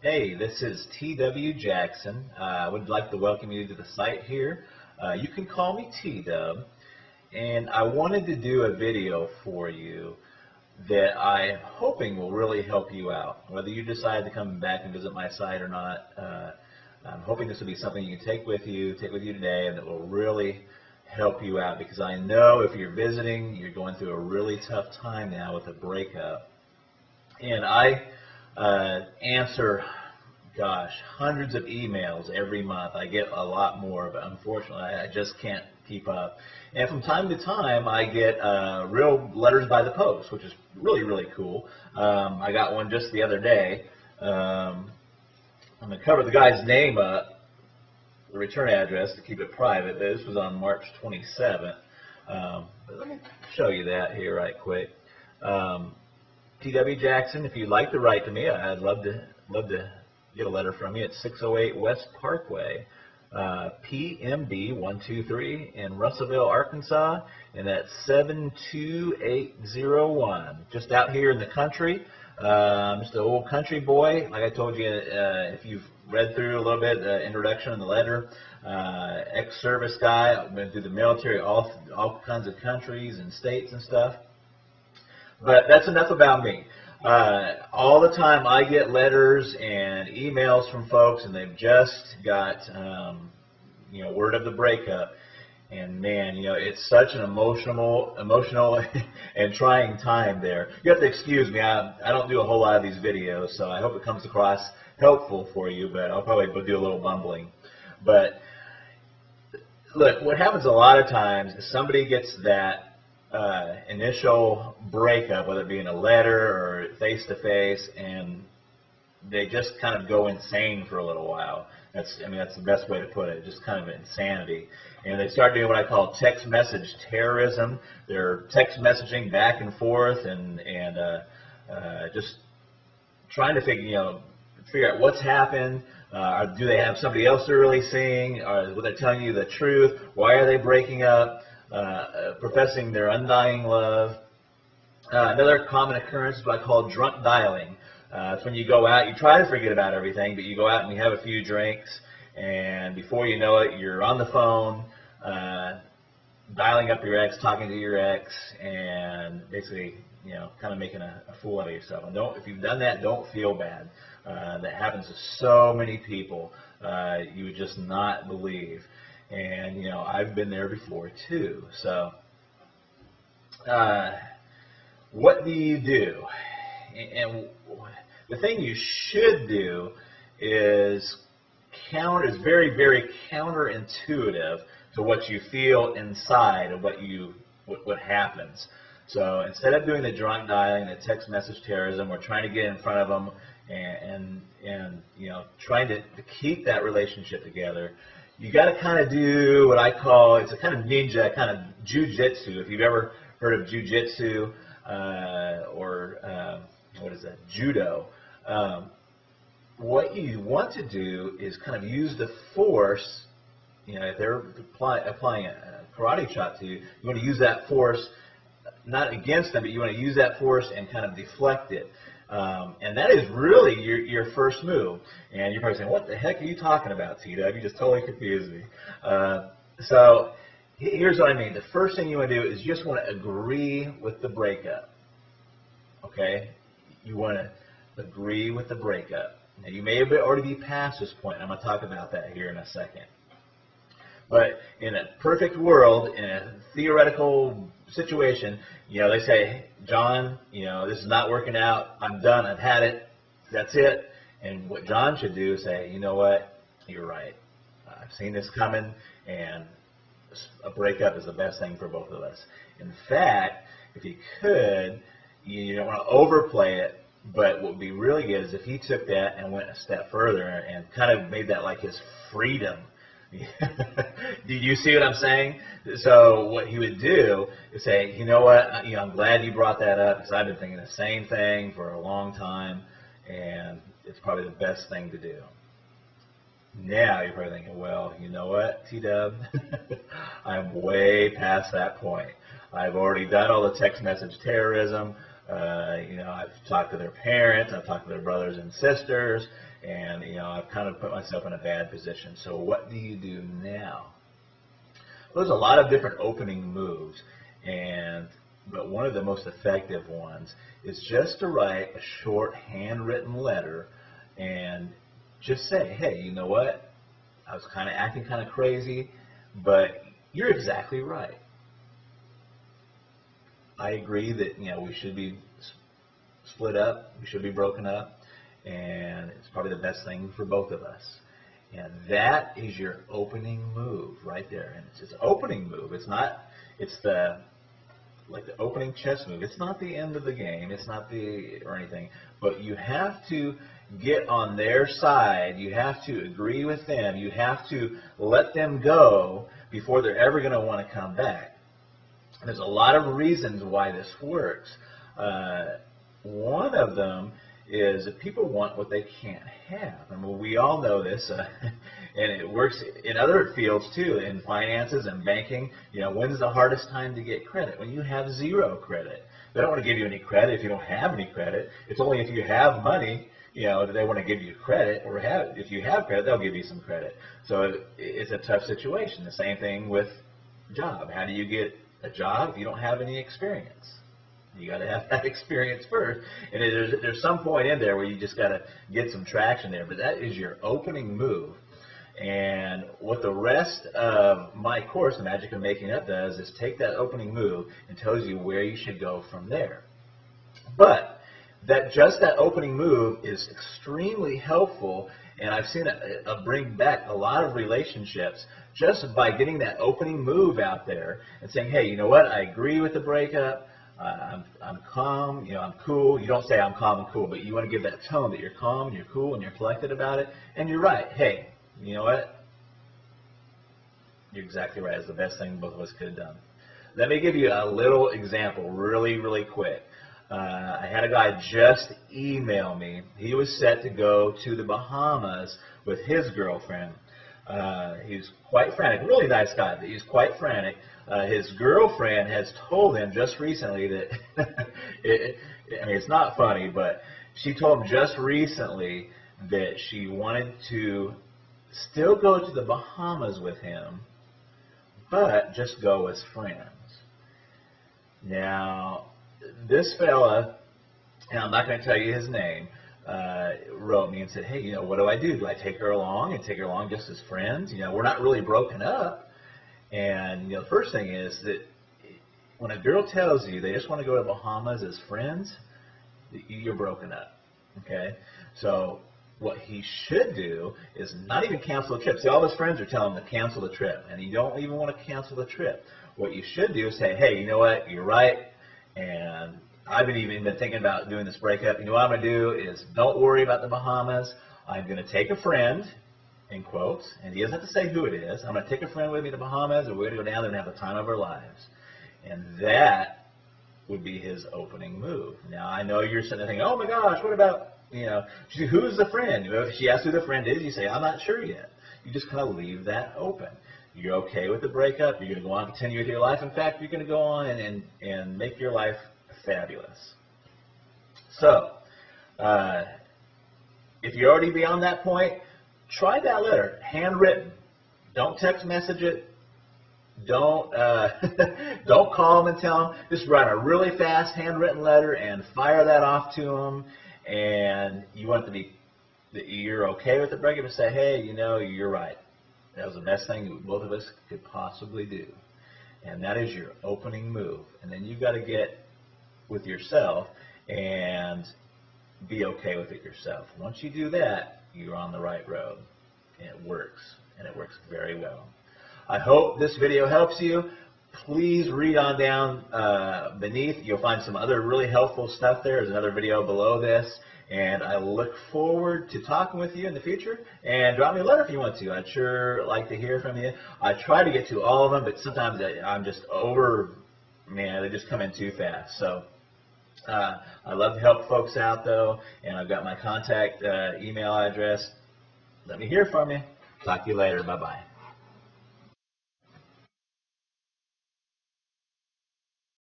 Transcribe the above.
Hey, this is T.W. Jackson. I would like to welcome you to the site here. You can call me T-Dub, and I wanted to do a video for you that I'm hoping will really help you out. Whether you decide to come back and visit my site or not, I'm hoping this will be something you can take with you today, and that will really help you out, because I know if you're visiting, you're going through a really tough time now with a breakup. And I answer, gosh, hundreds of emails every month. I get a lot more, but unfortunately, I just can't keep up. And from time to time, I get real letters by the post, which is really, really cool. I got one just the other day. I'm going to cover the guy's name up, the return address, to keep it private. This was on March 27th. But let me show you that here right quick. T.W. Jackson, if you'd like to write to me, I'd love to get a letter from you. It's 608 West Parkway, PMB 123 in Russellville, Arkansas, and that's 72801. Just out here in the country. Just an old country boy. Like I told you, if you've read through a little bit, the introduction in the letter, ex-service guy. I've been through the military, all kinds of countries and states and stuff. But that's enough about me. All the time I get letters and emails from folks, and they've just got, word of the breakup. And man, it's such an emotional and trying time there. You have to excuse me. I don't do a whole lot of these videos, so I hope it comes across helpful for you, but I'll probably do a little bumbling. But look, what happens a lot of times is somebody gets that initial breakup, whether it be in a letter or face-to-face, and they just kind of go insane for a little while. That's the best way to put it, just kind of insanity. And they start doing what I call text message terrorism. They're text messaging back and forth and just trying to figure out what's happened. Do they have somebody else they're really seeing? Are they telling you the truth? Why are they breaking up? Professing their undying love. Another common occurrence is what I call drunk dialing. It's when you go out, you try to forget about everything, but you go out and you have a few drinks, and before you know it, you're on the phone, dialing up your ex, talking to your ex, and basically, kind of making a fool out of yourself. And if you've done that, don't feel bad. That happens to so many people. You would just not believe. And, I've been there before, too. So, what do you do? And the thing you should do is very, very counterintuitive to what you feel inside of what happens. So, instead of doing the drunk dialing, the text message terrorism, or trying to get in front of them and trying to keep that relationship together, you got to kind of do what I call, it's a kind of ninja, kind of jujitsu. If you've ever heard of jujitsu or what is that, judo, what you want to do is kind of use the force. If they're applying a karate chop to you, you want to use that force not against them, but you want to use that force and kind of deflect it. And that is really your first move. And you're probably saying, what the heck are you talking about, T-Dub? You just totally confused me. So here's what I mean. The first thing you want to do is you just want to agree with the breakup. Okay? You want to agree with the breakup. Now, you may already be past this point. I'm going to talk about that here in a second. But in a perfect world, in a theoretical situation, they say, John, this is not working out. I'm done. I've had it. That's it. And what John should do is say, you know what? You're right. I've seen this coming, and a breakup is the best thing for both of us. In fact, if he could, you don't want to overplay it, but what would be really good is if he took that and went a step further and kind of made that like his freedom. Do you see what I'm saying? So what he would do is say, you know what, I'm glad you brought that up, because I've been thinking the same thing for a long time, and it's probably the best thing to do. Now you're probably thinking, well, you know what, T-Dub, I'm way past that point. I've already done all the text message terrorism. I've talked to their parents, I've talked to their brothers and sisters, and I've kind of put myself in a bad position. So what do you do now? Well, there's a lot of different opening moves, but one of the most effective ones is just to write a short handwritten letter and just say, hey, you know what? I was kind of acting kind of crazy, but you're exactly right. I agree that we should be split up, we should be broken up, and it's probably the best thing for both of us. And that is your opening move right there. And it's an opening move. It's not. It's like the opening chess move. It's not the end of the game. It's not or anything. But you have to get on their side. You have to agree with them. You have to let them go before they're ever going to want to come back. And there's a lot of reasons why this works. One of them is that people want what they can't have. I mean, we all know this, and it works in other fields too, in finances and banking. When's the hardest time to get credit? When you have zero credit. They don't want to give you any credit if you don't have any credit. It's only if you have money, that they want to give you credit, or if you have credit, they'll give you some credit. So it's a tough situation. The same thing with job. How do you get a job if you don't have any experience? You got to have that experience first, and there's some point in there where you just got to get some traction there. But that is your opening move, and what the rest of my course, The Magic of Making Up, does is take that opening move and tells you where you should go from there. But just that opening move is extremely helpful, and I've seen it bring back a lot of relationships just by getting that opening move out there and saying, hey, you know what? I agree with the breakup. I'm calm, I'm cool. You don't say I'm calm and cool, but you want to give that tone that you're calm and you're cool and you're collected about it. And you're right. Hey, you know what? You're exactly right. It's the best thing both of us could have done. Let me give you a little example really, really quick. I had a guy just email me. He was set to go to the Bahamas with his girlfriend. He's quite frantic, really nice guy, but he's quite frantic. His girlfriend has told him just recently that, I mean, it's not funny, but she told him just recently that she wanted to still go to the Bahamas with him, but just go as friends. Now, this fella, and I'm not going to tell you his name, wrote me and said, hey, what do I do? Do I take her along and take her along just as friends? We're not really broken up. And the first thing is that when a girl tells you they just want to go to Bahamas as friends, you're broken up. Okay? So what he should do is not even cancel the trip. See, all his friends are telling him to cancel the trip, and you don't even want to cancel the trip. What you should do is say, hey, you know what? You're right, and I've even been thinking about doing this breakup. What I'm going to do is don't worry about the Bahamas. I'm going to take a friend, in quotes, and he doesn't have to say who it is. I'm going to take a friend with me to the Bahamas, and we're going to go down there and have the time of our lives. And that would be his opening move. Now, I know you're sitting there thinking, oh my gosh, what about, who's the friend? If she asks who the friend is, you say, I'm not sure yet. You just kind of leave that open. You're okay with the breakup. You're going to go on and continue with your life. In fact, you're going to go on and make your life fabulous. So, if you're already beyond that point, try that letter, handwritten. Don't text message it. Don't don't call them and tell them. Just write a really fast handwritten letter and fire that off to them. And you want it to be that you're okay with the breakup and say, hey, you're right. That was the best thing both of us could possibly do. And that is your opening move. And then you've got to get with yourself and be okay with it yourself. Once you do that, you're on the right road. And it works. And it works very well. I hope this video helps you. Please read on down beneath. You'll find some other really helpful stuff there. There's another video below this. And I look forward to talking with you in the future. And drop me a letter if you want to. I'd sure like to hear from you. I try to get to all of them, but sometimes I'm just they just come in too fast. So I love to help folks out, though. And I've got my contact email address. Let me hear from you. Talk to you later. Bye-bye.